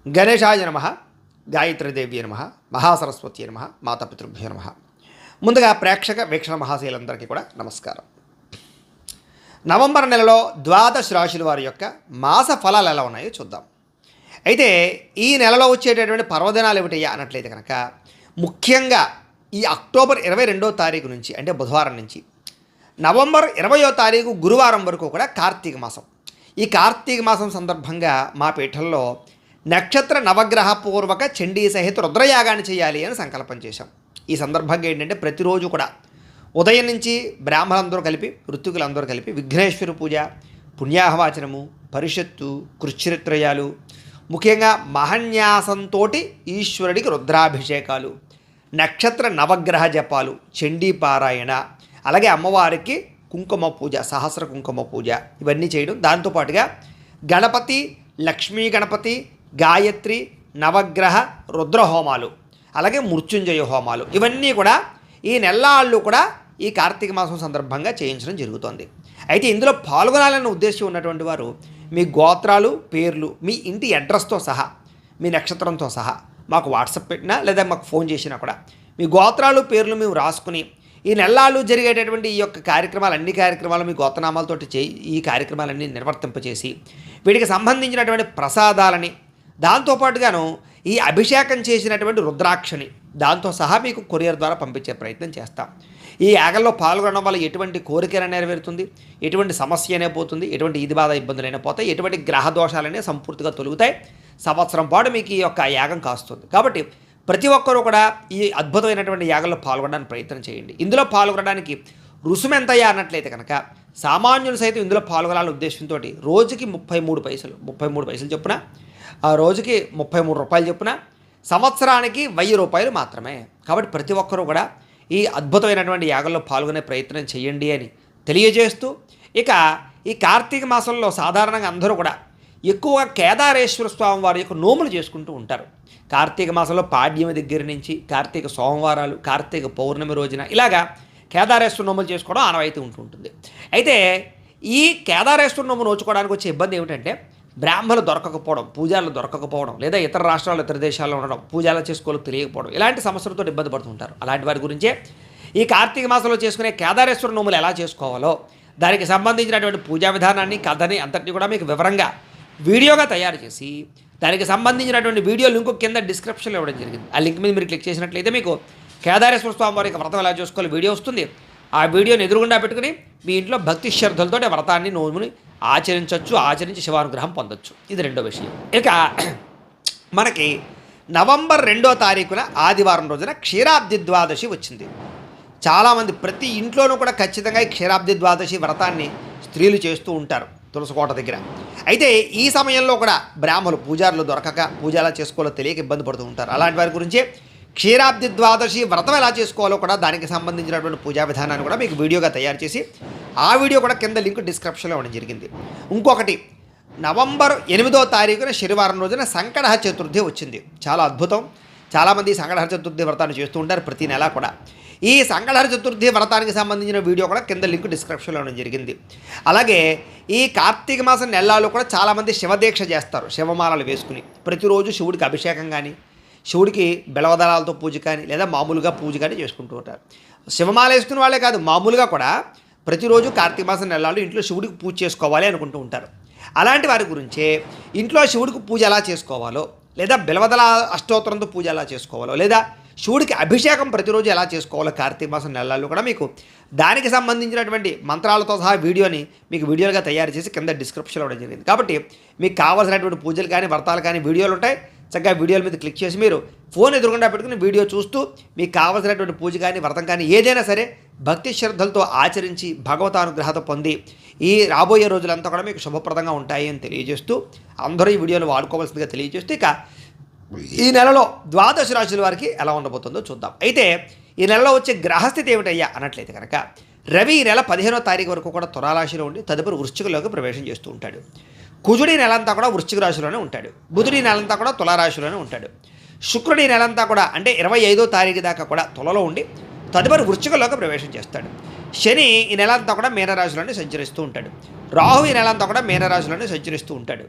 గణేశాయ నమః, గాయత్రీదేవ్యే నమః, మహాసరస్వత్యే నమః, మాతాపితృభ్యో నమః. ముందుగా ప్రేక్షక వీక్షణ మహాశీలందరికీ కూడా నమస్కారం. నవంబర్ నెలలో ద్వాదశ రాశుల వారి యొక్క మాస ఫలాలు ఎలా ఉన్నాయో చూద్దాం. అయితే ఈ నెలలో వచ్చేటటువంటి పర్వదినాలు ఏమిటయ్యా అన్నట్లయితే కనుక ముఖ్యంగా ఈ అక్టోబర్ 22వ తారీఖు నుంచి అంటే బుధవారం నుంచి నవంబర్ 20వ తారీఖు గురువారం వరకు కూడా కార్తీక మాసం. ఈ కార్తీక మాసం సందర్భంగా మా పీఠంలో నక్షత్ర నవగ్రహ పూర్వక చండీ సహిత రుద్రయాగాన్ని చేయాలి అని సంకల్పం చేశాం. ఈ సందర్భంగా ఏంటంటే ప్రతిరోజు కూడా ఉదయం నుంచి బ్రాహ్మణులందరూ కలిపి ఋత్వికులందరూ కలిపి విఘ్నేశ్వర పూజ, పుణ్యాహవాచనము, పరిషత్తు, కృచ్ఛరిత్రయాలు, ముఖ్యంగా మహన్యాసంతో ఈశ్వరుడికి రుద్రాభిషేకాలు, నక్షత్ర నవగ్రహ జపాలు, చండీ పారాయణ, అలాగే అమ్మవారికి కుంకుమ పూజ, సహస్ర కుంకుమ పూజ ఇవన్నీ చేయడం. దాంతోపాటుగా గణపతి, లక్ష్మీ గణపతి, గాయత్రి, నవగ్రహ రుద్ర హోమాలు, అలాగే మృత్యుంజయ హోమాలు ఇవన్నీ కూడా ఈ నెల్లాళ్ళు కూడా ఈ కార్తీక మాసం సందర్భంగా చేయించడం జరుగుతోంది. అయితే ఇందులో పాల్గొనాలన్న ఉద్దేశం ఉన్నటువంటి వారు మీ గోత్రాలు, పేర్లు, మీ ఇంటి అడ్రస్తో సహా, మీ నక్షత్రంతో సహా మాకు వాట్సాప్ పెట్టినా లేదా మాకు ఫోన్ చేసినా కూడా మీ గోత్రాలు, పేర్లు మేము రాసుకుని ఈ నెల్లాళ్ళు జరిగేటటువంటి ఈ యొక్క కార్యక్రమాలు, అన్ని కార్యక్రమాలు మీ గోత్రనామాలతోటి ఈ కార్యక్రమాలన్నీ నిర్వర్తింపచేసి వీటికి సంబంధించినటువంటి ప్రసాదాలని, దాంతోపాటుగాను ఈ అభిషేకం చేసినటువంటి రుద్రాక్షని దాంతో సహా మీకు కొరియర్ ద్వారా పంపించే ప్రయత్నం చేస్తాం. ఈ యాగంలో పాల్గొనడం వల్ల ఎటువంటి కోరికైనా నెరవేరుతుంది, ఎటువంటి సమస్య అయినా పోతుంది, ఎటువంటి ఇది బాధ ఇబ్బందులైనా పోతాయి, ఎటువంటి గ్రహ దోషాలనే సంపూర్తిగా తొలుగుతాయి. సంవత్సరం పాటు మీకు ఈ యొక్క యాగం కాస్తుంది. కాబట్టి ప్రతి ఒక్కరూ కూడా ఈ అద్భుతమైనటువంటి యాగంలో పాల్గొనడానికి ప్రయత్నం చేయండి. ఇందులో పాల్గొనడానికి రుసుము ఎంతయ్యా అన్నట్లయితే కనుక సామాన్యులు సైతం ఇందులో పాల్గొనాలనే ఉద్దేశంతో రోజుకి 33 పైసలు చొప్పున, ఆ రోజుకి 33 రూపాయలు చొప్పున, సంవత్సరానికి 1000 రూపాయలు మాత్రమే. కాబట్టి ప్రతి ఒక్కరూ కూడా ఈ అద్భుతమైనటువంటి యాగంలో పాల్గొనే ప్రయత్నం చేయండి అని తెలియజేస్తూ, ఇక ఈ కార్తీక మాసంలో సాధారణంగా అందరూ కూడా ఎక్కువగా కేదారేశ్వర స్వామి వారి యొక్క నోములు చేసుకుంటూ ఉంటారు. కార్తీక మాసంలో పాడ్యమి దగ్గర నుంచి కార్తీక సోమవారాలు, కార్తీక పౌర్ణమి రోజున ఇలాగా కేదారేశ్వర నోములు చేసుకోవడం ఆనవాయితీ ఉంటుంటుంది. అయితే ఈ కేదారేశ్వర నోము నోచుకోవడానికి వచ్చే ఇబ్బంది ఏమిటంటే బ్రాహ్మణులు దొరకకపోవడం, పూజారులు దొరకకపోవడం, లేదా ఇతర రాష్ట్రాలు, ఇతర దేశాల్లో ఉండడం, పూజలు చేసుకోవాలో తెలియకపోవడం, ఇలాంటి సమస్యలతో ఇబ్బంది పడుతుంటారు. అలాంటి వారి గురించే ఈ కార్తీక మాసంలో చేసుకునే కేదారేశ్వర నోములు ఎలా చేసుకోవాలో దానికి సంబంధించినటువంటి పూజా విధానాన్ని, కథని అంతటినీ కూడా మీకు వివరంగా వీడియోగా తయారు చేసి దానికి సంబంధించినటువంటి వీడియో లింక్ కింద డిస్క్రిప్షన్లో ఇవ్వడం జరిగింది. ఆ లింక్ మీద మీరు క్లిక్ చేసినట్లయితే మీకు కేదారేశ్వర స్వామి వారి వ్రతం ఎలా చేసుకోవాలి వీడియో వస్తుంది. ఆ వీడియోని ఎదురుగుండా పెట్టుకుని మీ ఇంట్లో భక్తి శ్రద్ధలతో వ్రతాన్ని, నోముని ఆచరించి శివానుగ్రహం పొందొచ్చు. ఇది రెండో విషయం. ఇక మనకి నవంబర్ 2వ తారీఖున ఆదివారం రోజున క్షీరాబ్ది ద్వాదశి వచ్చింది. చాలామంది ప్రతి ఇంట్లోనూ కూడా ఖచ్చితంగా ఈ క్షీరాబ్ది ద్వాదశి వ్రతాన్ని స్త్రీలు చేస్తూ ఉంటారు తులసికోట దగ్గర. అయితే ఈ సమయంలో కూడా బ్రాహ్మణులు, పూజారులు దొరకక పూజ ఎలా చేసుకోవాలో తెలియక ఇబ్బంది పడుతూ ఉంటారు. అలాంటి వారి గురించే క్షీరాబ్ది ద్వాదశి వ్రతం ఎలా చేసుకోవాలో కూడా దానికి సంబంధించినటువంటి పూజా విధానాన్ని కూడా మీకు వీడియోగా తయారు చేసి ఆ వీడియో కూడా కింద లింక్ డిస్క్రిప్షన్లో ఇవ్వడం జరిగింది. ఇంకొకటి నవంబర్ 8వ తారీఖున శనివారం రోజున సంకటహర చతుర్థి వచ్చింది. చాలా అద్భుతం. చాలామంది సంకటహర చతుర్థి వ్రతాన్ని చేస్తూ ఉంటారు ప్రతి నెలా కూడా. ఈ సంకటహర చతుర్థి వ్రతానికి సంబంధించిన వీడియో కూడా కింద లింక్ డిస్క్రిప్షన్లో ఇవ్వడం జరిగింది. అలాగే ఈ కార్తీక మాసం నెలల్లో కూడా చాలామంది శివదీక్ష చేస్తారు. శివమాలలు వేసుకుని ప్రతిరోజు శివుడికి అభిషేకం కానీ, శివుడికి బెలవదళాలతో పూజ కానీ, లేదా మామూలుగా పూజ కానీ చేసుకుంటూ ఉంటారు. శివమాల వేసుకునే వాళ్ళే కాదు, మామూలుగా కూడా ప్రతిరోజు కార్తీక మాసం నెలల్లో ఇంట్లో శివుడికి పూజ చేసుకోవాలి అనుకుంటూ ఉంటారు. అలాంటి వారి గురించే ఇంట్లో శివుడికి పూజ ఎలా చేసుకోవాలో, లేదా బెలవదళ అష్టోత్తరంతో పూజ ఎలా చేసుకోవాలో, లేదా శివుడికి అభిషేకం ప్రతిరోజు ఎలా చేసుకోవాలో కార్తీక మాసం నెలల్లో కూడా మీకు దానికి సంబంధించినటువంటి మంత్రాలతో సహా వీడియోని మీకు వీడియోలుగా తయారు చేసి కింద డిస్క్రిప్షన్లో ఇవ్వడం జరిగింది. కాబట్టి మీకు కావాల్సినటువంటి పూజలు కానీ, వ్రతాలు కానీ వీడియోలు ఉంటాయి. చక్కగా వీడియోల మీద క్లిక్ చేసి మీరు ఫోన్ ఎదురుగుండా పెట్టుకుని వీడియో చూస్తూ మీకు కావాల్సినటువంటి పూజ కానీ, వ్రతం కానీ ఏదైనా సరే భక్తి శ్రద్ధలతో ఆచరించి భగవతానుగ్రహత పొంది ఈ రాబోయే రోజులంతా కూడా మీకు శుభప్రదంగా ఉంటాయి అని తెలియజేస్తూ, అందరూ ఈ వీడియోను వాడుకోవాల్సిందిగా తెలియజేస్తూ, ఇక ఈ నెలలో ద్వాదశ రాశుల వారికి ఎలా ఉండబోతుందో చూద్దాం. అయితే ఈ నెలలో వచ్చే గ్రహస్థితి ఏమిటయ్యా అన్నట్లయితే కనుక రవి ఈ నెల 15వ తారీఖు వరకు కూడా తులారాశిలో ఉండి తదుపరి వృశ్చికలోకి ప్రవేశం చేస్తూ ఉంటాడు. కుజుడి నెలంతా కూడా వృశ్చిక రాశిలోనే ఉంటాడు. బుధుడి నెలంతా కూడా తులారాశిలోనే ఉంటాడు. శుక్రుడి నెలంతా కూడా అంటే 25వ తారీఖు దాకా కూడా తులలో ఉండి తదుపరి వృశ్చికలోకి ప్రవేశం చేస్తాడు. శని ఈ నెల అంతా కూడా మీనరాశిలోనే సంచరిస్తూ ఉంటాడు. రాహు ఈ నెల అంతా కూడా మీనరాశిలోనే సంచరిస్తూ ఉంటాడు.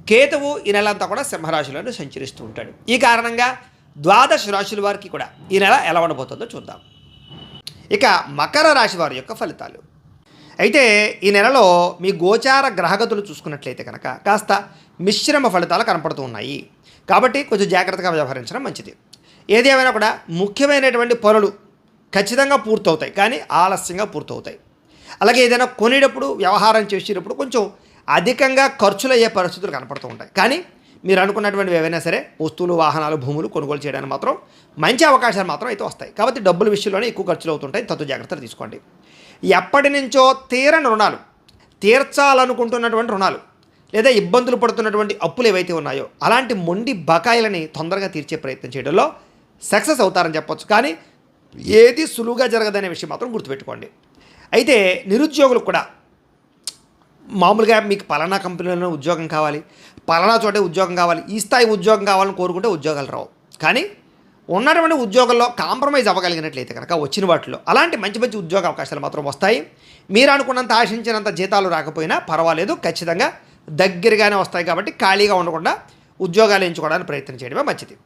కేతువు ఈ నెల అంతా కూడా సింహరాశిలోనే సంచరిస్తూ ఉంటాడు. ఈ కారణంగా ద్వాదశ రాశుల వారికి కూడా ఈ నెల ఎలా ఉండబోతుందో చూద్దాం. ఇక మకర రాశి వారి యొక్క ఫలితాలు. అయితే ఈ నెలలో మీ గోచార గ్రహగతులు చూసుకున్నట్లయితే కనుక కాస్త మిశ్రమ ఫలితాలు కనపడుతూ ఉన్నాయి. కాబట్టి కొంచెం జాగ్రత్తగా వ్యవహరించడం మంచిది. ఏది ఏమైనా కూడా ముఖ్యమైనటువంటి పనులు ఖచ్చితంగా పూర్తవుతాయి, కానీ ఆలస్యంగా పూర్తవుతాయి. అలాగే ఏదైనా కొనేటప్పుడు వ్యవహారం చేసేటప్పుడు కొంచెం అధికంగా ఖర్చులు అయ్యే పరిస్థితులు కనపడుతూ ఉంటాయి. కానీ మీరు అనుకున్నటువంటివి ఏవైనా సరే వస్తువులు, వాహనాలు, భూములు కొనుగోలు చేయడానికి మాత్రం మంచి అవకాశాలు మాత్రం అయితే వస్తాయి. కాబట్టి డబ్బుల విషయంలోనే ఎక్కువ ఖర్చులు అవుతుంటాయి. తత్వ జాగ్రత్తలు తీసుకోండి. ఎప్పటి నుంచో తీరని రుణాలు, తీర్చాలనుకుంటున్నటువంటి రుణాలు లేదా ఇబ్బందులు పడుతున్నటువంటి అప్పులు ఏవైతే ఉన్నాయో అలాంటి మొండి బకాయిలని తొందరగా తీర్చే ప్రయత్నం చేయడంలో సక్సెస్ అవుతారని చెప్పొచ్చు. కానీ ఏది సులువుగా జరగదనే విషయం మాత్రం గుర్తుపెట్టుకోండి. అయితే నిరుద్యోగులకు కూడా మామూలుగా మీకు పలానా కంపెనీలో ఉద్యోగం కావాలి, పలానా చోటే ఉద్యోగం కావాలి, ఈ స్థాయి ఉద్యోగం కావాలని కోరుకుంటే ఉద్యోగాలు రావు. కానీ ఉన్నటువంటి ఉద్యోగంలో కాంప్రమైజ్ అవ్వగలిగినట్లయితే కనుక వచ్చిన వాటిలో అలాంటి మంచి మంచి ఉద్యోగ అవకాశాలు మాత్రం వస్తాయి. మీరు అనుకున్నంత ఆశించినంత జీతాలు రాకపోయినా పర్వాలేదు, ఖచ్చితంగా దగ్గరగానే వస్తాయి. కాబట్టి ఖాళీగా ఉండకుండా ఉద్యోగాలు ఎంచుకోవడానికి ప్రయత్నం చేయడమే మంచిది.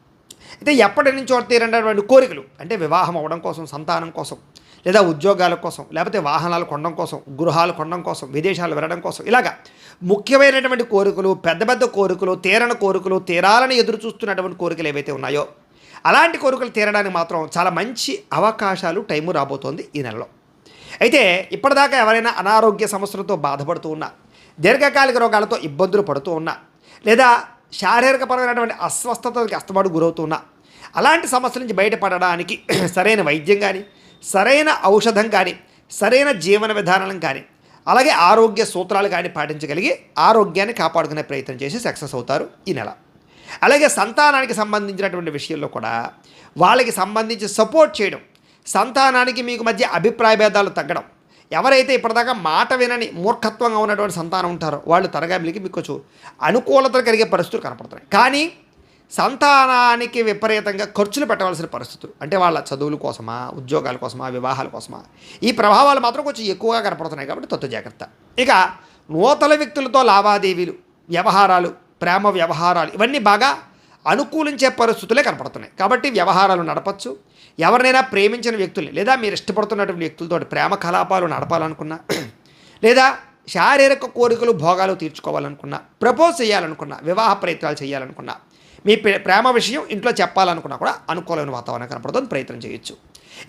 అయితే ఎప్పటి నుంచో తీరనటువంటి కోరికలు అంటే వివాహం అవ్వడం కోసం, సంతానం కోసం, లేదా ఉద్యోగాల కోసం, లేకపోతే వాహనాలు కొనడం కోసం, గృహాలు కొనడం కోసం, విదేశాలు వెళ్ళడం కోసం, ఇలాగా ముఖ్యమైనటువంటి కోరికలు, పెద్ద పెద్ద కోరికలు, తీరని కోరికలు, తీరాలని ఎదురు చూస్తున్నటువంటి కోరికలు ఏవైతే ఉన్నాయో అలాంటి కోరికలు తీరడానికి మాత్రం చాలా మంచి అవకాశాలు, టైము రాబోతోంది ఈ నెలలో. అయితే ఇప్పటిదాకా ఎవరైనా అనారోగ్య సమస్యలతో బాధపడుతూ ఉన్నా, దీర్ఘకాలిక రోగాలతో ఇబ్బందులు పడుతూ ఉన్నా, లేదా శారీరకపరమైనటువంటి అస్వస్థతకి అస్తమాటు గురవుతున్నా, అలాంటి సమస్యల నుంచి బయటపడడానికి సరైన వైద్యం కానీ, సరైన ఔషధం కానీ, సరైన జీవన విధానం కానీ, అలాగే ఆరోగ్య సూత్రాలు కానీ పాటించగలిగి ఆరోగ్యాన్ని కాపాడుకునే ప్రయత్నం చేసి సక్సెస్ అవుతారు ఈ నెల. అలాగే సంతానానికి సంబంధించినటువంటి విషయంలో కూడా వాళ్ళకి సంబంధించి సపోర్ట్ చేయడం, సంతానానికి మీకు మధ్య అభిప్రాయ భేదాలు తగ్గడం, ఎవరైతే ఇప్పటిదాకా మాట వినని మూర్ఖత్వంగా ఉన్నటువంటి సంతానం ఉంటారో వాళ్ళు త్వరగా మిలిగి మీకు కొంచెం అనుకూలతలు కలిగే పరిస్థితులు కనపడుతున్నాయి. కానీ సంతానానికి విపరీతంగా ఖర్చులు పెట్టవలసిన పరిస్థితులు అంటే వాళ్ళ చదువుల కోసమా, ఉద్యోగాల కోసమా, వివాహాల కోసమా, ఈ ప్రభావాలు మాత్రం కొంచెం ఎక్కువగా కనపడుతున్నాయి. కాబట్టి తత్వ జాగ్రత్త. ఇక నూతన వ్యక్తులతో లావాదేవీలు, వ్యవహారాలు, ప్రేమ వ్యవహారాలు ఇవన్నీ బాగా అనుకూలించే పరిస్థితులే కనపడుతున్నాయి. కాబట్టి వ్యవహారాలు నడపచ్చు. ఎవరినైనా ప్రేమించిన వ్యక్తుల్ని లేదా మీరు ఇష్టపడుతున్నటువంటి వ్యక్తులతో ప్రేమ కలాపాలు నడపాలనుకున్నా, లేదా శారీరక కోరికలు, భోగాలు తీర్చుకోవాలనుకున్నా, ప్రపోజ్ చేయాలనుకున్నా, వివాహ ప్రయత్నాలు చేయాలనుకున్నా, మీ ప్రేమ విషయం ఇంట్లో చెప్పాలనుకున్నా కూడా అనుకూలమైన వాతావరణం కనపడుతుంది, ప్రయత్నం చేయొచ్చు.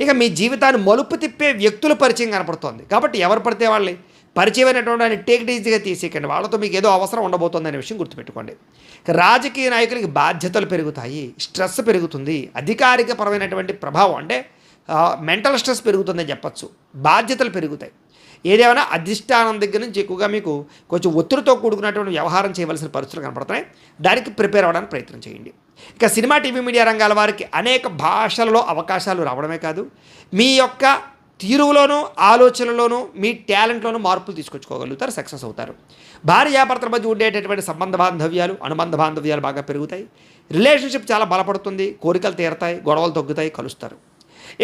ఇక మీ జీవితాన్ని మలుపు తిప్పే వ్యక్తుల పరిచయం కనపడుతోంది. కాబట్టి ఎవరు పడితే వాళ్ళని పరిచయమైనటువంటి టేక్ ఈజీగా తీసేకండి. వాళ్ళతో మీకు ఏదో అవసరం ఉండబోతుంది అనే విషయం గుర్తుపెట్టుకోండి. రాజకీయ నాయకులకి బాధ్యతలు పెరుగుతాయి, స్ట్రెస్ పెరుగుతుంది, అధికారికపరమైనటువంటి ప్రభావం అంటే మెంటల్ స్ట్రెస్ పెరుగుతుందని చెప్పచ్చు, బాధ్యతలు పెరుగుతాయి. ఏదేమైనా అధిష్టానం దగ్గర నుంచి ఎక్కువగా మీకు కొంచెం ఒత్తిడితో కూడుకున్నటువంటి వ్యవహారం చేయవలసిన పరిస్థితులు కనపడుతున్నాయి. దానికి ప్రిపేర్ అవ్వడానికి ప్రయత్నం చేయండి. ఇక సినిమా, టీవీ, మీడియా రంగాల వారికి అనేక భాషలలో అవకాశాలు రావడమే కాదు, మీ యొక్క తీరులోనూ, ఆలోచనలోనూ, మీ టాలెంట్లోనూ మార్పులు తీసుకొచ్చుకోగలుగుతారు, సక్సెస్ అవుతారు. భార్యాభర్తల మధ్య ఉండేటటువంటి సంబంధ బాంధవ్యాలు, అనుబంధ బాంధవ్యాలు బాగా పెరుగుతాయి. రిలేషన్షిప్ చాలా బలపడుతుంది, కోరికలు తీరతాయి, గొడవలు తగ్గుతాయి, కలుస్తారు.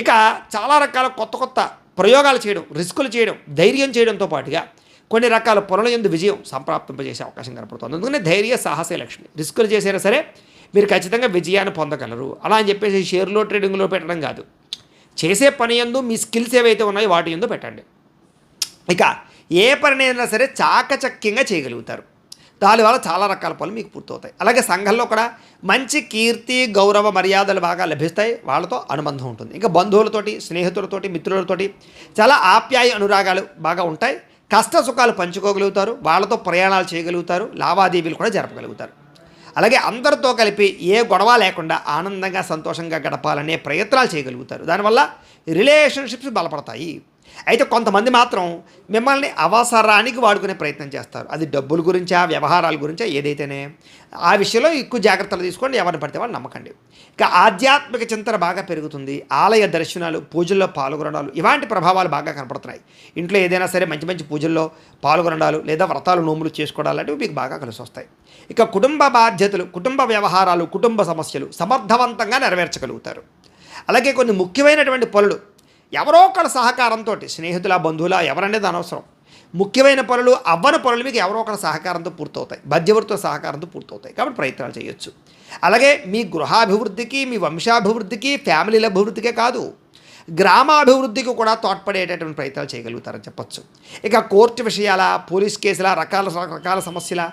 ఇక చాలా రకాల కొత్త కొత్త ప్రయోగాలు చేయడం, రిస్కులు చేయడం, ధైర్యం చేయడంతో పాటుగా కొన్ని రకాల పనుల యందు విజయం సంప్రాప్తింపజేసే అవకాశం కనపడుతుంది. అందుకనే ధైర్య సాహసే లక్ష్మి. రిస్కులు చేసినా సరే మీరు ఖచ్చితంగా విజయాన్ని పొందగలరు. అలా అని చెప్పేసి షేర్లో, ట్రేడింగ్లో పెట్టడం కాదు. చేసే పని యందు మీ స్కిల్స్ ఏవైతే ఉన్నాయో వాటి యందు పెట్టండి. ఇక ఏ పనినైనా సరే చాకచక్యంగా చేయగలుగుతారు. దానివల్ల చాలా రకాల పనులు మీకు పూర్తవుతాయి. అలాగే సంఘంలో కూడా మంచి కీర్తి, గౌరవ, మర్యాదలు బాగా లభిస్తాయి. వాళ్ళతో అనుబంధం ఉంటుంది. ఇంకా బంధువులతోటి, స్నేహితులతోటి, మిత్రులతోటి చాలా ఆప్యాయ అనురాగాలు బాగా ఉంటాయి. కష్ట సుఖాలు పంచుకోగలుగుతారు, వాళ్ళతో ప్రయాణాలు చేయగలుగుతారు, లావాదేవీలు కూడా జరపగలుగుతారు. అలాగే అందరితో కలిపి ఏ గొడవ లేకుండా ఆనందంగా, సంతోషంగా గడపాలనే ప్రయత్నాలు చేయగలుగుతారు. దానివల్ల రిలేషన్షిప్స్ బలపడతాయి. అయితే కొంతమంది మాత్రం మిమ్మల్ని అవసరానికి వాడుకునే ప్రయత్నం చేస్తారు. అది డబ్బుల గురించా, వ్యవహారాల గురించా, ఏదైతేనే ఆ విషయంలో ఎక్కువ జాగ్రత్తలు తీసుకోండి. ఎవరిని పడితే వాళ్ళు నమ్మకండి. ఇక ఆధ్యాత్మిక చింతన బాగా పెరుగుతుంది. ఆలయ దర్శనాలు, పూజల్లో పాల్గొనడాలు ఇలాంటి ప్రభావాలు బాగా కనపడుతున్నాయి. ఇంట్లో ఏదైనా సరే మంచి మంచి పూజల్లో పాల్గొనడాలు లేదా వ్రతాలు, నోములు చేసుకోవడాలు లాంటివి మీకు బాగా కలిసి వస్తాయి. ఇక కుటుంబ బాధ్యతలు, కుటుంబ వ్యవహారాలు, కుటుంబ సమస్యలు సమర్థవంతంగా నెరవేర్చగలుగుతారు. అలాగే కొన్ని ముఖ్యమైనటువంటి పనులు ఎవరో ఒకళ్ళ సహకారంతో, స్నేహితుల బంధువుల ఎవరనేది అనవసరం, ముఖ్యమైన పనులు అవ్వని పనులు మీకు ఎవరో ఒకళ్ళ సహకారంతో పూర్తవుతాయి, మధ్యవర్తుల సహకారంతో పూర్తవుతాయి. కాబట్టి ప్రయత్నాలు చేయొచ్చు. అలాగే మీ గృహాభివృద్ధికి, మీ వంశాభివృద్ధికి, ఫ్యామిలీల అభివృద్ధికే కాదు, గ్రామాభివృద్ధికి కూడా తోడ్పడేటటువంటి ప్రయత్నాలు చేయగలుగుతారని చెప్పచ్చు. ఇక కోర్టు విషయాల, పోలీస్ కేసుల, రకాల సమస్యల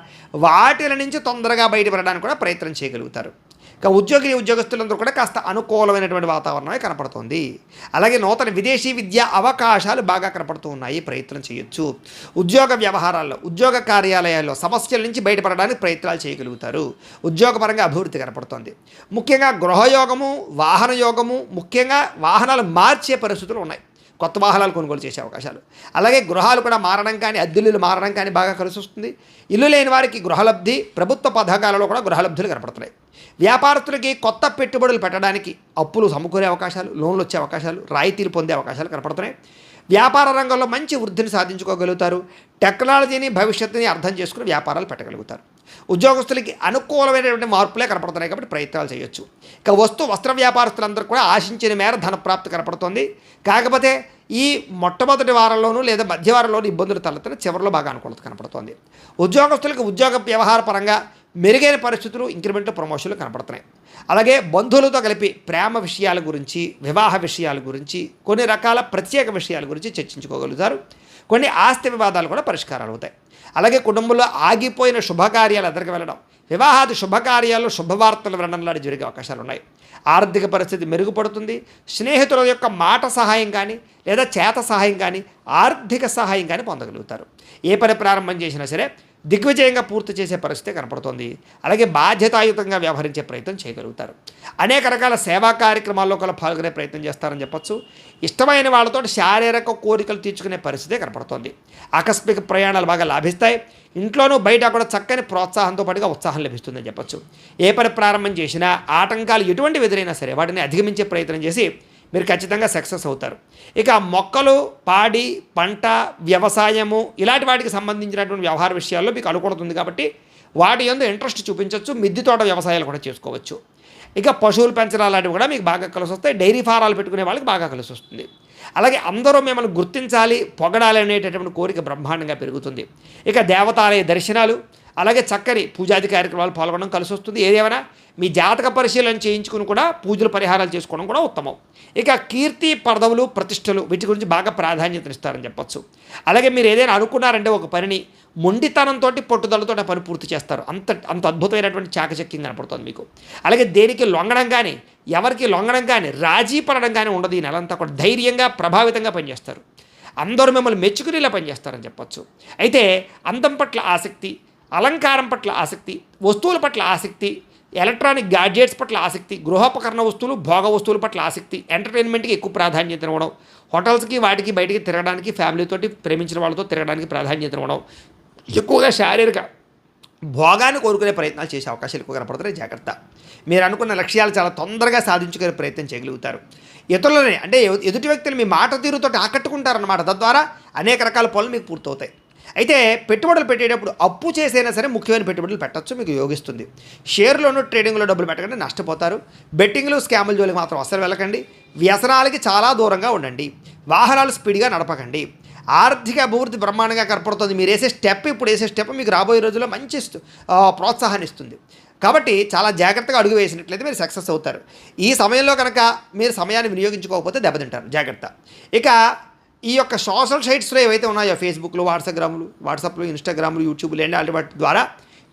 వాటిల నుంచి తొందరగా బయటపడడానికి కూడా ప్రయత్నం చేయగలుగుతారు. ఇక ఉద్యోగస్తులందరూ కూడా కాస్త అనుకూలమైనటువంటి వాతావరణమే కనపడుతుంది. అలాగే నూతన విదేశీ విద్యా అవకాశాలు బాగా కనపడుతూ ఉన్నాయి, ప్రయత్నం చేయొచ్చు. ఉద్యోగ వ్యవహారాల్లో, ఉద్యోగ కార్యాలయాల్లో సమస్యల నుంచి బయటపడడానికి ప్రయత్నాలు చేయగలుగుతారు. ఉద్యోగపరంగా అభివృద్ధి కనపడుతుంది. ముఖ్యంగా గృహయోగము, వాహన యోగము, ముఖ్యంగా వాహనాలు మార్చే పరిస్థితులు ఉన్నాయి, కొత్త వాహనాలు కొనుగోలు చేసే అవకాశాలు. అలాగే గృహాలు కూడా మారడం కానీ, అద్దెలు మారడం కానీ బాగా కలిసి వస్తుంది. ఇల్లు లేని వారికి గృహలబ్ధి, ప్రభుత్వ పథకాలలో కూడా గృహలబ్ధులు కనపడుతున్నాయి. వ్యాపారస్తులకి కొత్త పెట్టుబడులు పెట్టడానికి అప్పులు సమకూరే అవకాశాలు, లోన్లు వచ్చే అవకాశాలు, రాయితీలు పొందే అవకాశాలు కనపడుతున్నాయి. వ్యాపార రంగంలో మంచి వృద్ధిని సాధించుకోగలుగుతారు. టెక్నాలజీని, భవిష్యత్తుని అర్థం చేసుకుని వ్యాపారాలు పెట్టగలుగుతారు. ఉద్యోగస్తులకి అనుకూలమైనటువంటి మార్పులే కనపడుతున్నాయి కాబట్టి ప్రయత్నాలు చేయొచ్చు. ఇక వస్త్ర వ్యాపారస్తులందరూ కూడా ఆశించిన మేర ధనప్రాప్తి కనపడుతుంది. కాకపోతే ఈ మొట్టమొదటి వారంలోనూ లేదా మధ్య వారంలోనూ ఇబ్బందులు తలెత్తిన, చివరిలో బాగా అనుకూలత కనపడుతుంది. ఉద్యోగస్తులకు ఉద్యోగ వ్యవహార పరంగా మెరుగైన పరిస్థితులు, ఇంక్రిమెంట్, ప్రమోషన్లు కనపడుతున్నాయి. అలాగే బంధువులతో కలిపి ప్రేమ విషయాల గురించి, వివాహ విషయాల గురించి, కొన్ని రకాల ప్రత్యేక విషయాల గురించి చర్చించుకోగలుగుతారు. కొన్ని ఆస్తి వివాదాలు కూడా పరిష్కారాలు అవుతాయి. అలాగే కుటుంబంలో ఆగిపోయిన శుభకార్యాలు ఎదురుకు వెళ్ళడం, వివాహాది శుభకార్యాలు, శుభవార్తలు వినడం లాంటి జరిగే అవకాశాలు ఉన్నాయి. ఆర్థిక పరిస్థితి మెరుగుపడుతుంది. స్నేహితుల యొక్క మాట సహాయం కానీ లేదా చేత సహాయం కానీ, ఆర్థిక సహాయం కానీ పొందగలుగుతారు. ఏ పని ప్రారంభం చేసినా సరే దిగ్విజయంగా పూర్తి చేసే పరిస్థితి కనపడుతుంది. అలాగే బాధ్యతాయుతంగా వ్యవహరించే ప్రయత్నం చేయగలుగుతారు. అనేక రకాల సేవా కార్యక్రమాల్లో కూడా పాల్గొనే ప్రయత్నం చేస్తారని చెప్పచ్చు. ఇష్టమైన వాళ్ళతో శారీరక కోరికలు తీర్చుకునే పరిస్థితి కనపడుతుంది. ఆకస్మిక ప్రయాణాలు బాగా లాభిస్తాయి. ఇంట్లోనూ బయట కూడా చక్కని ప్రోత్సాహంతో పాటుగా ఉత్సాహం లభిస్తుందని చెప్పచ్చు. ఏ పని ప్రారంభం చేసినా ఆటంకాలు ఎటువంటి ఎదురైనా సరే వాటిని అధిగమించే ప్రయత్నం చేసి మీరు ఖచ్చితంగా సక్సెస్ అవుతారు. ఇక మొక్కలు, పాడి, పంట, వ్యవసాయము ఇలాంటి వాటికి సంబంధించినటువంటి వ్యవహార విషయాల్లో మీకు అనుకూలతుంది కాబట్టి వాటి యందు ఇంట్రెస్ట్ చూపించవచ్చు. మిద్దె తోట వ్యవసాయాలు కూడా చేసుకోవచ్చు. ఇక పశువులు పెంచడం లాంటివి కూడా మీకు బాగా కలిసి వస్తాయి. డైరీ ఫారాలు పెట్టుకునే వాళ్ళకి బాగా కలిసి వస్తుంది. అలాగే అందరూ మిమ్మల్ని గుర్తించాలి, పొగడాలి అనేటటువంటి కోరిక బ్రహ్మాండంగా పెరుగుతుంది. ఇక దేవతాలయ దర్శనాలు, అలాగే చక్కని పూజాది కార్యక్రమాలు పాల్గొనడం కలిసి వస్తుంది. ఏదేమైనా మీ జాతక పరిశీలన చేయించుకుని కూడా పూజలు, పరిహారాలు చేసుకోవడం కూడా ఉత్తమం. ఇక కీర్తి, పదవులు, ప్రతిష్టలు వీటి గురించి బాగా ప్రాధాన్యతనిస్తారని చెప్పచ్చు. అలాగే మీరు ఏదైనా అనుకున్నారంటే ఒక పనిని మొండితనంతో, పట్టుదలతో ఆ పని పూర్తి చేస్తారు. అంత అద్భుతమైనటువంటి చాకచక్యం కనపడుతుంది మీకు. అలాగే దేనికి లొంగడం కానీ, ఎవరికి లొంగడం కానీ, రాజీ పడడం కానీ ఉండదు. ఈ నెలంతా కూడా ధైర్యంగా, ప్రభావితంగా పనిచేస్తారు. అందరూ మిమ్మల్ని మెచ్చుకునేలా పనిచేస్తారని చెప్పచ్చు. అయితే అందం పట్ల ఆసక్తి, అలంకారం పట్ల ఆసక్తి, వస్తువుల పట్ల ఆసక్తి, ఎలక్ట్రానిక్ గ్యాడ్జెట్స్ పట్ల ఆసక్తి, గృహోపకరణ వస్తువులు, భోగ వస్తువుల పట్ల ఆసక్తి, ఎంటర్టైన్మెంట్కి ఎక్కువ ప్రాధాన్యత ఇవ్వడం, హోటల్స్కి వాటికి బయటికి తిరగడానికి, ఫ్యామిలీతోటి, ప్రేమించిన వాళ్ళతో తిరగడానికి ప్రాధాన్యత ఇవ్వడం, ఎక్కువగా శారీరక భోగాన్ని కోరుకునే ప్రయత్నాలు చేసే అవకాశాలు ఎక్కువ కనపడుతున్నాయి. జాగ్రత్త. మీరు అనుకున్న లక్ష్యాలు చాలా తొందరగా సాధించుకునే ప్రయత్నం చేయగలుగుతారు. ఇతరులని అంటే ఎదుటి వ్యక్తులు మీ మాట తీరుతో ఆకట్టుకుంటారన్నమాట. తద్వారా అనేక రకాల పనులు మీకు పూర్తవుతాయి. అయితే పెట్టుబడులు పెట్టేటప్పుడు అప్పు చేసైనా సరే ముఖ్యమైన పెట్టుబడులు పెట్టచ్చు, మీకు యోగిస్తుంది. షేర్లోనూ, ట్రేడింగ్లో డబ్బులు పెట్టకండి, నష్టపోతారు. బెట్టింగ్లు, స్కాముల జోలికి మాత్రం అస్సలు వెళ్ళకండి. వ్యసనాలకి చాలా దూరంగా ఉండండి. వాహనాలు స్పీడ్గా నడపకండి. ఆర్థిక అభివృద్ధి బ్రహ్మాండంగా కనపడుతుంది. మీరు ఇప్పుడు వేసే స్టెప్ మీకు రాబోయే రోజుల్లో మంచి ప్రోత్సాహాన్ని ఇస్తుంది. కాబట్టి చాలా జాగ్రత్తగా అడుగు వేసినట్లయితే మీరు సక్సెస్ అవుతారు. ఈ సమయంలో కనుక మీరు సమయాన్ని వినియోగించుకోకపోతే దెబ్బతింటారు. జాగ్రత్త. ఇక ఈ యొక్క సోషల్ సైట్స్లో ఏవైతే ఉన్నాయో, ఫేస్బుక్లు, వాట్సాప్లు, ఇన్స్టాగ్రామ్లు, యూట్యూబ్లు అలాంటి వాటి ద్వారా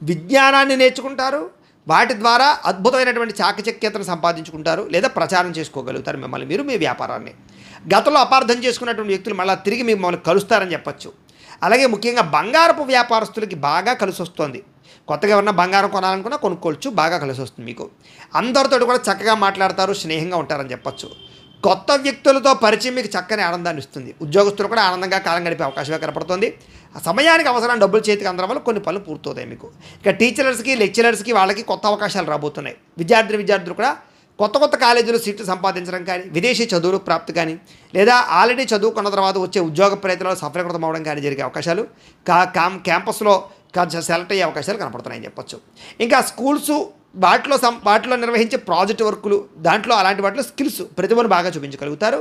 విజ్ఞానాన్ని నేర్చుకుంటారు. వాటి ద్వారా అద్భుతమైనటువంటి చాకచక్యతను సంపాదించుకుంటారు, లేదా ప్రచారం చేసుకోగలుగుతారు మిమ్మల్ని మీరు, మీ వ్యాపారాన్ని. గతంలో అపార్థం చేసుకున్నటువంటి వ్యక్తులు మళ్ళీ తిరిగి మిమ్మల్ని కలుస్తారని చెప్పచ్చు. అలాగే ముఖ్యంగా బంగారపు వ్యాపారస్తులకి బాగా కలిసి వస్తుంది. కొత్తగా ఎవరన్నా బంగారం కొనాలనుకున్నా కొనుక్కోవచ్చు, బాగా కలిసి వస్తుంది మీకు. అందరితో కూడా చక్కగా మాట్లాడతారు, స్నేహంగా ఉంటారని చెప్పచ్చు. కొత్త వ్యక్తులతో పరిచయం మీకు చక్కని ఆనందాన్ని ఇస్తుంది. ఉద్యోగస్తులు కూడా ఆనందంగా కాలం గడిపే అవకాశమే కనపడుతుంది. ఆ సమయానికి అవసరం డబ్బులు చేతికి అందడం వల్ల కొన్ని పనులు పూర్తవుతాయి మీకు. ఇక టీచర్స్కి, లెక్చరర్స్కి వాళ్ళకి కొత్త అవకాశాలు రాబోతున్నాయి. విద్యార్థులు కూడా కొత్త కాలేజీలో సీట్లు సంపాదించడం కానీ, విదేశీ చదువులు ప్రాప్తి కానీ, లేదా ఆల్రెడీ చదువుకున్న తర్వాత వచ్చే ఉద్యోగ ప్రయత్నాలు సఫలీకృతం అవ్వడం కానీ జరిగే అవకాశాలు, క్యాంపస్లో సెలెక్ట్ అయ్యే అవకాశాలు కనపడుతున్నాయని చెప్పచ్చు. ఇంకా స్కూల్స్ వాటిలో నిర్వహించే ప్రాజెక్ట్ వర్కులు, దాంట్లో అలాంటి వాటిలో స్కిల్స్, ప్రతిభను బాగా చూపించగలుగుతారు.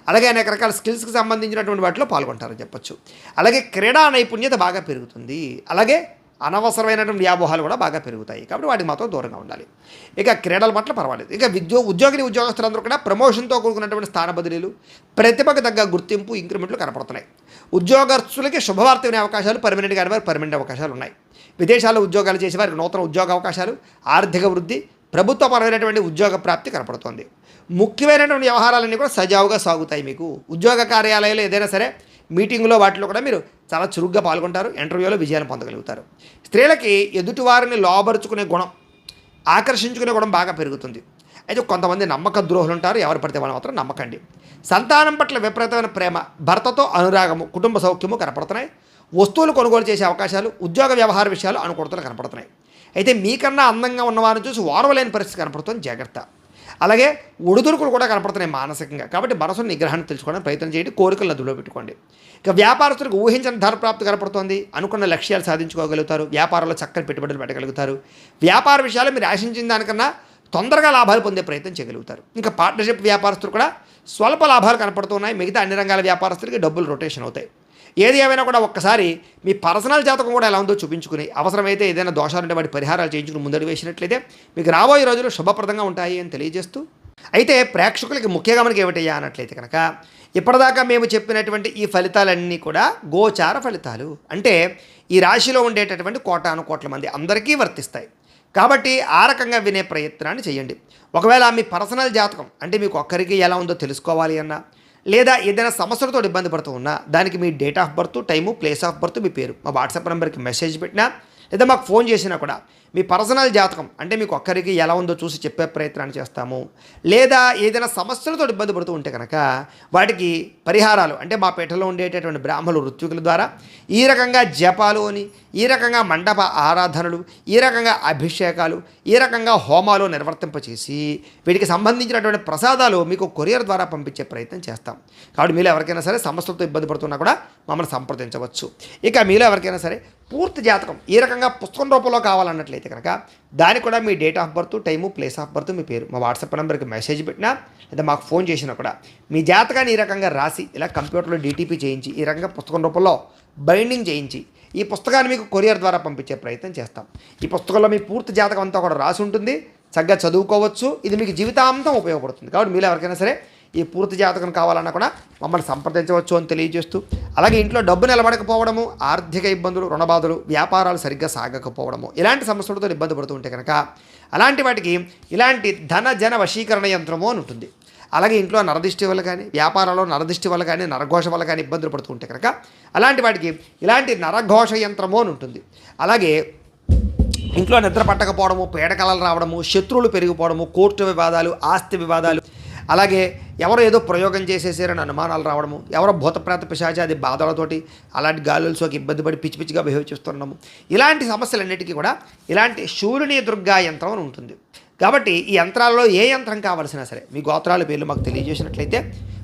అలాగే అనేక రకాల స్కిల్స్కి సంబంధించినటువంటి వాటిలో పాల్గొంటారని చెప్పొచ్చు. అలాగే క్రీడా నైపుణ్యత బాగా పెరుగుతుంది. అలాగే అనవసరమైనటువంటి వ్యామోహాలు కూడా బాగా పెరుగుతాయి. కాబట్టి వాటికి మాత్రం దూరంగా ఉండాలి. ఇక క్రీడల పట్ల పర్వాలేదు. ఇక ఉద్యోగస్తులందరూ కూడా ప్రమోషన్తో కూడుకున్నటువంటి స్థాన బదిలీలు, ప్రతిభకు తగ్గ గుర్తింపు, ఇంక్రిమెంట్లు కనపడుతున్నాయి. ఉద్యోగస్తులకి శుభవార్త వినే అవకాశాలు, పర్మనెంట్ కాని వారికి పర్మనెంట్ అవకాశాలు ఉన్నాయి. విదేశాల్లో ఉద్యోగాలు చేసే వారికి నూతన ఉద్యోగ అవకాశాలు, ఆర్థిక వృద్ధి, ప్రభుత్వపరమైనటువంటి ఉద్యోగ ప్రాప్తి కనపడుతోంది. ముఖ్యమైనటువంటి వ్యవహారాలన్నీ కూడా సజావుగా సాగుతాయి. మీకు ఉద్యోగ కార్యాలయాలు ఏదైనా సరే మీటింగులో వాటిలో కూడా మీరు చాలా చురుగ్గా పాల్గొంటారు. ఇంటర్వ్యూలో విజయాన్ని పొందగలుగుతారు. స్త్రీలకి ఎదుటివారిని లోబరుచుకునే గుణం, ఆకర్షించుకునే గుణం బాగా పెరుగుతుంది. అయితే కొంతమంది నమ్మక ద్రోహులు ఉంటారు. ఎవరు పడితే వాళ్ళు మాత్రం నమ్మకండి. సంతానం పట్ల విపరీతమైన ప్రేమ, భర్తతో అనురాగము, కుటుంబ సౌఖ్యము కనపడుతున్నాయి. వస్తువులు కొనుగోలు చేసే అవకాశాలు, ఉద్యోగ వ్యవహార విషయాలు అనుకూలతలు కనపడుతున్నాయి. అయితే మీకన్నా అందంగా ఉన్నవారిని చూసి ఓర్వలేని పరిస్థితి కనపడుతుంది. జాగ్రత్త. అలాగే ఒడిదుడుకులు కూడా కనపడుతున్నాయి మానసికంగా. కాబట్టి మనసును నిగ్రహాన్ని తెలుసుకోవడానికి ప్రయత్నం చేయండి. కోరికలను అదుపులో పెట్టుకోండి. ఇక వ్యాపారస్తులకు ఊహించిన ధనప్రాప్తి కనపడుతోంది. అనుకున్న లక్ష్యాలు సాధించుకోగలుగుతారు. వ్యాపారంలో చక్కని పెట్టుబడులు పెట్టగలుగుతారు. వ్యాపార విషయాలు మీరు ఆశించిన దానికన్నా తొందరగా లాభాలు పొందే ప్రయత్నం చేయగలుగుతారు. ఇంకా పార్ట్నర్షిప్ వ్యాపారస్తులు కూడా స్వల్ప లాభాలు కనపడుతున్నాయి. మిగతా అన్ని రంగాల వ్యాపారస్తులకి డబ్బులు రొటేషన్ అవుతాయి. ఏది ఏమైనా కూడా ఒక్కసారి మీ పర్సనల్ జాతకం కూడా ఎలా ఉందో చూపించుకుని, అవసరమైతే ఏదైనా దోషాలుంటే వాటి పరిహారాలు చేయించుకుని ముందడుగు వేసినట్లయితే మీకు రాబోయే రోజులు శుభప్రదంగా ఉంటాయి అని తెలియజేస్తూ, అయితే ప్రేక్షకులకి ముఖ్యంగా మనకి ఏమిటయ్యా అన్నట్లయితే కనుక, ఇప్పటిదాకా మేము చెప్పినటువంటి ఈ ఫలితాలన్నీ కూడా గోచార ఫలితాలు. అంటే ఈ రాశిలో ఉండేటటువంటి కోటాను కోట్ల మంది అందరికీ వర్తిస్తాయి. కాబట్టి ఆ రకంగా వినే ప్రయత్నాన్ని చేయండి. ఒకవేళ మీ పర్సనల్ జాతకం అంటే మీకు ఒక్కరికి ఎలా ఉందో తెలుసుకోవాలి అన్నా, లేదా ఏదైనా సమస్యలతో ఇబ్బంది పడుతూ ఉన్నా, దానికి మీ date of birth, time, place of birth, మీ పేరు మా వాట్సాప్ నెంబర్కి మెసేజ్ పెట్టినా, లేదా మాకు ఫోన్ చేసినా కూడా మీ పర్సనల్ జాతకం అంటే మీకు ఒక్కరికి ఎలా ఉందో చూసి చెప్పే ప్రయత్నాన్ని చేస్తాము. లేదా ఏదైనా సమస్యలతో ఇబ్బంది పడుతూ ఉంటే కనుక వాటికి పరిహారాలు అంటే మా పీఠలో ఉండేటటువంటి బ్రాహ్మణులు, ఋత్వికుల ద్వారా ఈ రకంగా జపాలు అని, ఈ రకంగా మండప ఆరాధనలు, ఈ రకంగా అభిషేకాలు, ఈ రకంగా హోమాలు నిర్వర్తింపచేసి వీటికి సంబంధించినటువంటి ప్రసాదాలు మీకు కొరియర్ ద్వారా పంపించే ప్రయత్నం చేస్తాం. కాబట్టి మీలో ఎవరికైనా సరే సమస్యలతో ఇబ్బంది పడుతున్నా కూడా మమ్మల్ని సంప్రదించవచ్చు. ఇక మీలో ఎవరికైనా సరే పూర్తి జాతకం ఈ రకంగా పుస్తకం రూపంలో కావాలన్నట్లయితే కనుక దానికి కూడా మీ date of birth, time, place of birth, మీ పేరు మా వాట్సాప్ నెంబర్కి మెసేజ్ పెట్టినా, లేదా మాకు ఫోన్ చేసినా కూడా మీ జాతకాన్ని ఈ రకంగా రాసి ఇలా కంప్యూటర్లో డీటీపీ చేయించి ఈ రకంగా పుస్తకం రూపంలో బైండింగ్ చేయించి ఈ పుస్తకాన్ని మీకు కొరియర్ ద్వారా పంపించే ప్రయత్నం చేస్తాం. ఈ పుస్తకంలో మీ పూర్తి జాతకం అంతా కూడా రాసి ఉంటుంది. చక్కగా చదువుకోవచ్చు. ఇది మీకు జీవితాంతం ఉపయోగపడుతుంది. కాబట్టి మీరు ఎవరికైనా సరే ఈ పూర్తి జాతకం కావాలన్నా కూడా మమ్మల్ని సంప్రదించవచ్చు అని తెలియజేస్తూ, అలాగే ఇంట్లో డబ్బు నిలబడకపోవడము, ఆర్థిక ఇబ్బందులు, రుణబాధలు, వ్యాపారాలు సరిగ్గా సాగకపోవడము, ఇలాంటి సమస్యలతో ఇబ్బంది పడుతూ ఉంటే కనుక అలాంటి వాటికి ఇలాంటి ధన జన వశీకరణ యంత్రము అని ఉంటుంది. అలాగే ఇంట్లో నరదిష్టి వల్ల కానీ, వ్యాపారంలో నరదిష్టి వల్ల కానీ, నరఘోష వల్ల కానీ ఇబ్బందులు పడుతూ ఉంటే కనుక అలాంటి వాటికి ఇలాంటి నరఘోష యంత్రము అని ఉంటుంది. అలాగే ఇంట్లో నిద్ర పట్టకపోవడము, పీడకలలు రావడము, శత్రువులు పెరిగిపోవడము, కోర్టు వివాదాలు, ఆస్తి వివాదాలు, అలాగే ఎవరో ఏదో ప్రయోగం చేసేసారని అనుమానాలు రావడము, ఎవరో భూతప్రేత పిశాచాది బాధలతోటి అలాంటి గాలులు సోకి ఇబ్బంది పడి పిచ్చి పిచ్చిగా బిహేవ్ చేస్తున్నాము, ఇలాంటి సమస్యలన్నిటికీ కూడా ఇలాంటి శూలిని దుర్గా యంత్రం అని ఉంటుంది. కాబట్టి ఈ యంత్రాల్లో ఏ యంత్రం కావాల్సినా సరే మీ గోత్రాల పేర్లు మాకు తెలియజేసినట్లయితే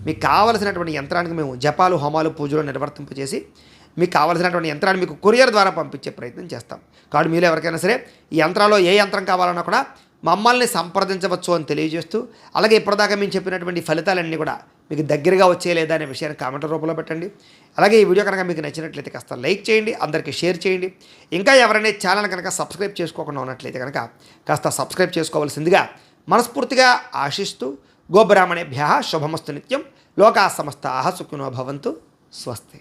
మీకు కావలసినటువంటి యంత్రానికి మేము జపాలు, హోమాలు, పూజలు నిర్వర్తింపజేసి మీకు కావాల్సినటువంటి యంత్రాన్ని మీకు కొరియర్ ద్వారా పంపించే ప్రయత్నం చేస్తాం. కాబట్టి మీరు ఎవరికైనా సరే ఈ యంత్రాల్లో ఏ యంత్రం కావాలన్నా కూడా మమ్మల్ని సంప్రదించవచ్చు అని తెలియజేస్తూ, అలాగే ఇప్పటిదాకా మేము చెప్పినటువంటి ఫలితాలన్నీ కూడా మీకు దగ్గరగా వచ్చే లేదా అనే విషయాన్ని కామెంట్ రూపంలో పెట్టండి. అలాగే ఈ వీడియో కనుక మీకు నచ్చినట్లయితే కాస్త లైక్ చేయండి, అందరికీ షేర్ చేయండి. ఇంకా ఎవరైనా ఛానల్ కనుక సబ్స్క్రైబ్ చేసుకోకుండా ఉన్నట్లయితే కనుక కాస్త సబ్స్క్రైబ్ చేసుకోవాల్సిందిగా మనస్ఫూర్తిగా ఆశిస్తూ, గోబ్రాహ్మణేభ్యః శుభమస్తు నిత్యం, లోకా సమస్తాః సుఖినో భవంతు, స్వస్తి.